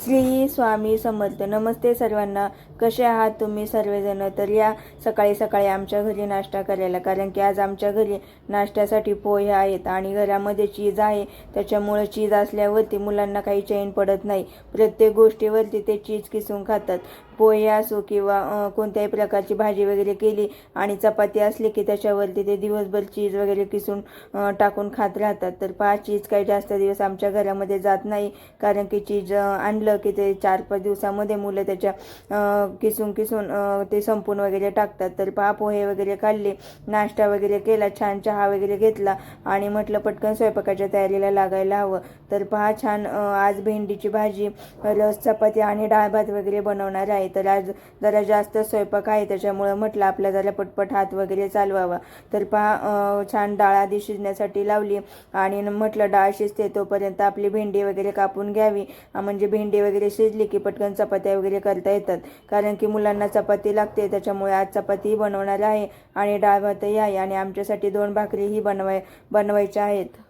श्री स्वामी समर्थ. नमस्ते सर्वांना. कसे आहात तुम्ही सर्वजण? तर या सकाळी सकाळी आमच्या घरी नाश्ता करायला, कारण की आज आमच्या घरी नाश्त्यासाठी पोहे आहेत आणि घरामध्ये चीज आहे. त्याच्यामुळे चीज असल्यावरती मुलांना काही चैन पडत नाही. प्रत्येक गोष्टीवरती ते चीज किसून खातात. पोहे असो किंवा कोणत्याही प्रकारची भाजी वगैरे केली आणि चपाती असली की त्याच्यावरती ते दिवसभर चीज वगैरे किसून टाकून खात राहतात. तर चीज काही जास्त दिवस आमच्या घरामध्ये जात नाही, कारण की चीज आणलं की ते 4-5 दिवसामध्ये मुलं त्याच्या किसून ते संपून वगैरे टाकतात. तर पोहे वगैरे खाल्ले, नाश्ता वगैरे केला, छान चहा वगैरे घेतला आणि म्हटलं पटकन स्वयंपाकाच्या तयारीला लागायला हवं. तर छान आज भेंडीची भाजी, रस, चपाती आणि डाळ भात वगैरे बनवणार आहे. तर आज जरा जास्त स्वयंपाक आहे, त्याच्यामुळं म्हटलं आपला जरा पटपट हात वगैरे चालवावा. तर छान डाळ आधी शिजण्यासाठी लावली आणि म्हटलं डाळ शिजते तोपर्यंत आपली भेंडी वगैरे कापून घ्यावी. म्हणजे भेंडी वगैरे शिजली की पटकन चपात्या वगैरे करता येतात, कारण की मुलांना चपाती लागते. त्याच्यामुळे आज चपातीही बनवणार आहे आणि डाळ भातही आहे आणि आमच्यासाठी 2 भाकरीही बनवायच्या आहेत.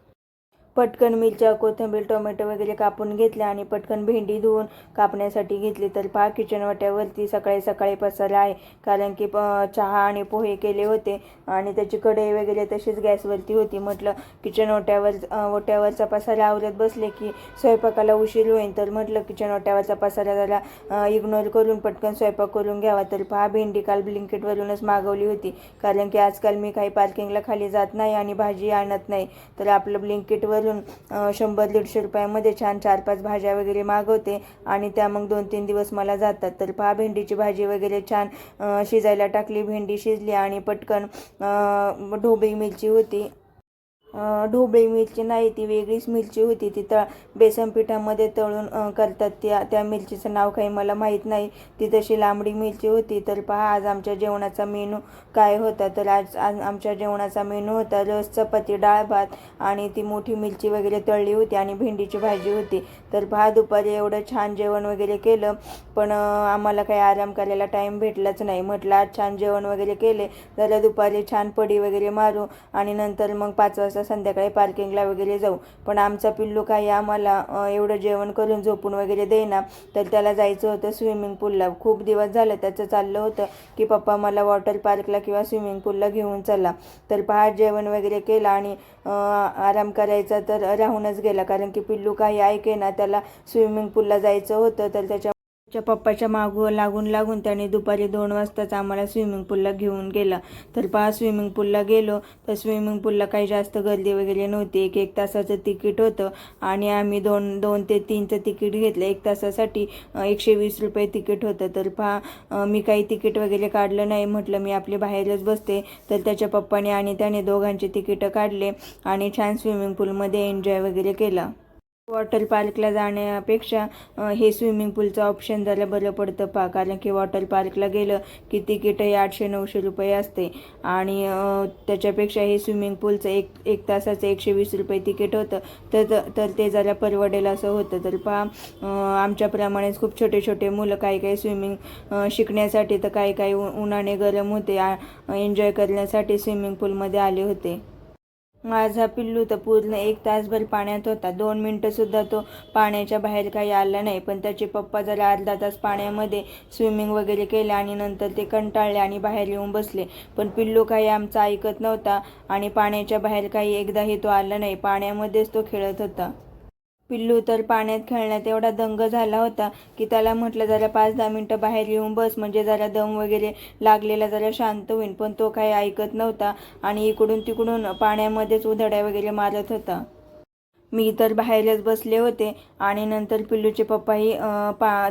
पटकन मिरच्या, कोथिंबीर, टोमॅटो वगैरे कापून घेतल्या आणि पटकन भेंडी धुवून कापण्यासाठी घेतली. तर किचन वाट्यावरती सकाळी सकाळी पसारा आहे, कारण की चहा आणि पोहे केले होते आणि त्याची कढई वगैरे तशीच गॅसवरती होती. म्हटलं किचन ओट्यावरचा पसारा आवरत बसले की स्वयंपाकाला उशीर होईल. तर म्हटलं किचन ओट्यावरचा पसारा जरा इग्नोर करून पटकन स्वयंपाक करून घ्यावा. तर भेंडी काल ब्लिंकिटवरूनच मागवली होती, कारण की आजकाल मी काही पार्किंगला खाली जात नाही आणि भाजी आणत नाही. तर आपलं ब्लिंकिटवर 100-150 रुपयामध्ये छान 4-5 भाज्या वगैरे मागवते आणि त्या मग 2-3 दिवस मला जातात. तर भेंडीची भाजी वगैरे छान शिजायला टाकली. भेंडी शिजली आणि पटकन ढोबळी मिरची होती. ढोबळी मिरची नाही, ती वेगळीच मिरची होती. ती बेसन पिठामध्ये तळून करतात. त्या मिरचीचं नाव काही मला माहीत नाही. ती तशी लांबडी मिरची होती. तर आज आमच्या जेवणाचा मेनू काय होता? तर आज आमच्या जेवणाचा मेनू होता रस, चपाती, डाळ भात आणि ती मोठी मिरची वगैरे तळली होती आणि भेंडीची भाजी होती. तर दुपारी एवढं छान जेवण वगैरे केलं, पण आम्हाला काही आराम करायला टाईम भेटलाच नाही. म्हटलं आज छान जेवण वगैरे केले, जरा दुपारी छान पडी वगैरे मारू आणि नंतर मग 5 वाजता संध्याकाळी पार्किंगला वगैरे जाऊ. पण आमचा पिल्लू काही आम्हाला एवढं जेवण करून झोपून वगैरे देईना. तर त्याला जायचं होतं स्विमिंग पूलला. खूप दिवस झालं त्याचं चाललं होतं की पप्पा मला वॉटर पार्कला किंवा स्विमिंग पूलला घेऊन चला. तर जेवण वगैरे केलं आणि आराम करायचा तर राहूनच गेला, कारण की पिल्लू काही ऐकेना. त्याला स्विमिंग पूलला जायचं होतं. तर त्याच्या पप्पाच्या मागं लागून त्याने दुपारी 2 वाजताच आम्हाला स्विमिंग पूलला घेऊन गेला. तर स्विमिंग पूलला गेलो तर स्विमिंग पूलला काही जास्त गर्दी वगैरे नव्हती. 1 तासाचं तिकीट होतं आणि आम्ही 2 ते 3चं तिकीट घेतलं. 1 तासासाठी 120 रुपये तिकीट होतं. तर मी काही तिकीट वगैरे काढलं नाही. म्हटलं मी आपली बाहेरच बसते. तर त्याच्या पप्पाने आणि त्याने दोघांचे तिकीटं काढले आणि छान स्विमिंग पूलमध्ये एन्जॉय वगैरे केला. वॉटर पार्कला जाण्यापेक्षा हे स्विमिंग पूलचं ऑप्शन जरा बरं पडतं कारण की वॉटर पार्कला गेलं की तिकीटही 800-900 रुपये असते आणि त्याच्यापेक्षा हे स्विमिंग पूलचं एक तासाचं 120 रुपये तिकीट होतं. तर ते जरा परवडेल असं होतं. तर आमच्याप्रमाणेच खूप छोटे छोटे मुलं काही स्विमिंग शिकण्यासाठी, तर काही उन्हाने गरम होते, एन्जॉय करण्यासाठी स्विमिंग पूलमध्ये आले होते. माझा पिल्लू तर पूर्ण 1 तासभर पाण्यात होता. 2 मिनटंसुद्धा तो पाण्याच्या बाहेर काही आला नाही. पण त्याचे पप्पा जरा अर्धा तास पाण्यामध्ये स्विमिंग वगैरे केले आणि नंतर ते कंटाळले आणि बाहेर येऊन बसले. पण पिल्लू काही आमचा ऐकत नव्हता आणि पाण्याच्या बाहेर काही एकदाही तो आला नाही. पाण्यामध्येच तो खेळत होता. पिल्लू तर पाण्यात खेळण्यात एवढा दंग झाला होता की त्याला म्हटलं जरा 5-10 मिनटं बाहेर येऊन बस, म्हणजे जरा दम वगैरे लागलेला जरा शांत होईल. पण तो काही ऐकत नव्हता आणि इकडून तिकडून पाण्यामध्येच उधड्या वगैरे मारत होता. मी तर बाहेरच बसले होते आणि नंतर पिल्लूचे पप्पाही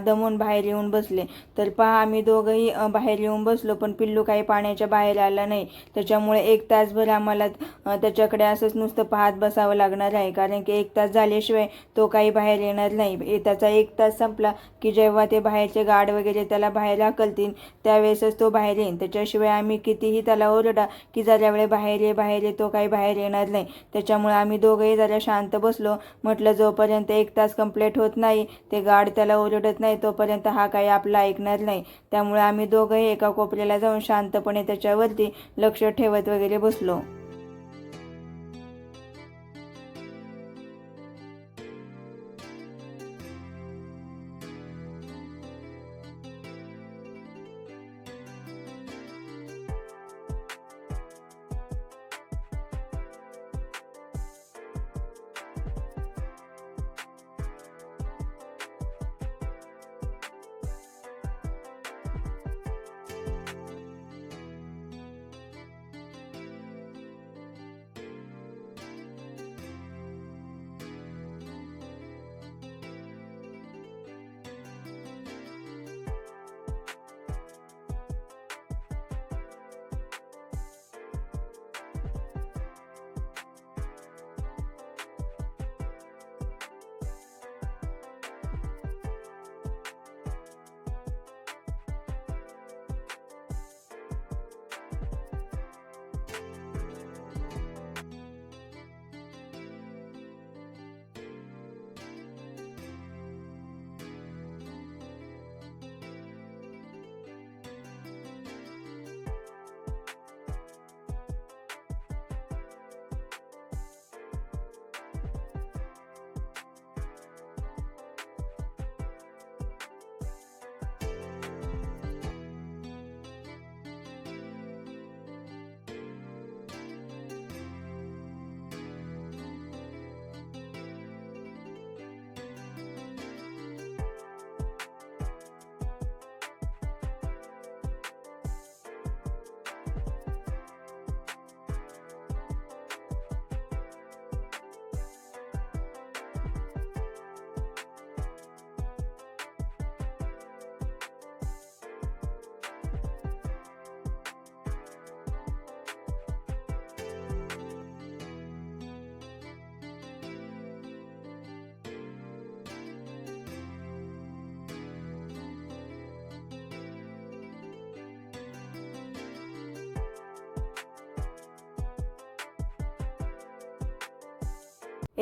दमून बाहेर येऊन बसले. तर आम्ही दोघंही बाहेर येऊन बसलो, पण पिल्लू काही पाण्याच्या बाहेर आला नाही. त्याच्यामुळे 1 तासभर आम्हाला त्याच्याकडे असंच नुसतं पाहत बसावं लागणार आहे, कारण की 1 तास झाल्याशिवाय तो काही बाहेर येणार नाही. त्याचा 1 तास संपला की जेव्हा ते बाहेरचे गार्ड वगैरे त्याला बाहेर हाकलतील त्यावेळेसच तो बाहेर येईल. त्याच्याशिवाय आम्ही कितीही त्याला ओरडा की जरा वेळ बाहेर ये, तो काही बाहेर येणार नाही. त्याच्यामुळे आम्ही दोघंही जरा शांत बसलो. म्हटलं जोपर्यंत 1 तास कंप्लीट होत नाही, ते गार्ड त्याला ओरडत नाही, तोपर्यंत हा काही आपला ऐकणार नाही. त्यामुळे आम्ही दोघंही एका कोपऱ्याला जाऊन शांतपणे त्याच्यावरती लक्ष ठेवत वगैरे बसलो.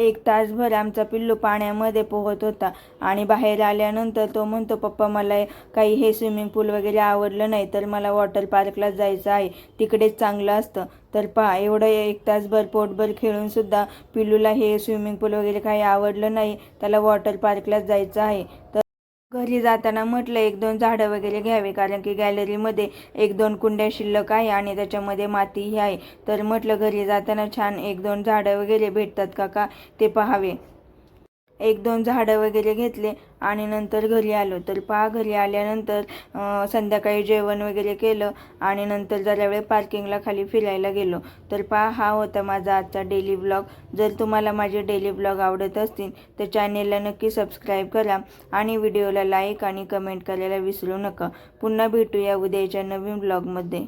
1 तासभर आमचा पिल्लू पाण्यामध्ये पोहत होता आणि बाहेर आल्यानंतर तो म्हणतो, पप्पा मला काही हे स्विमिंग पूल वगैरे आवडलं नाही, तर मला वॉटर पार्कला जायचं आहे, तिकडेच चांगलं असतं. तर पहा, एवढं 1 तासभर पोटभर खेळूनसुद्धा पिल्लूला हे स्विमिंग पूल वगैरे काही आवडलं नाही, त्याला वॉटर पार्कलाच जायचं आहे. तर घरी जाताना म्हटलं 1-2 झाडं वगैरे घ्यावे, कारण की गॅलरीमध्ये 1-2 कुंड्या शिल्लक आहे आणि त्याच्यामध्ये मातीही आहे. तर म्हटलं घरी जाताना छान 1-2 झाडं वगैरे भेटतात का ते पाहावे. 1-2 झाडं वगैरे घेतले आणि नंतर घरी आलो. तर पहा, घरी आल्यानंतर संध्याकाळी जेवण वगैरे केलं आणि नंतर जरा वेळ पार्किंगला खाली फिरायला गेलो. तर पहा, हा होता माझा आजचा डेली ब्लॉग. जर तुम्हाला माझे डेली ब्लॉग आवडत असतील तर चॅनेलला नक्की सबस्क्राईब करा आणि व्हिडिओला लाईक आणि कमेंट करायला विसरू नका. पुन्हा भेटूया उद्याच्या नवीन ब्लॉगमध्ये.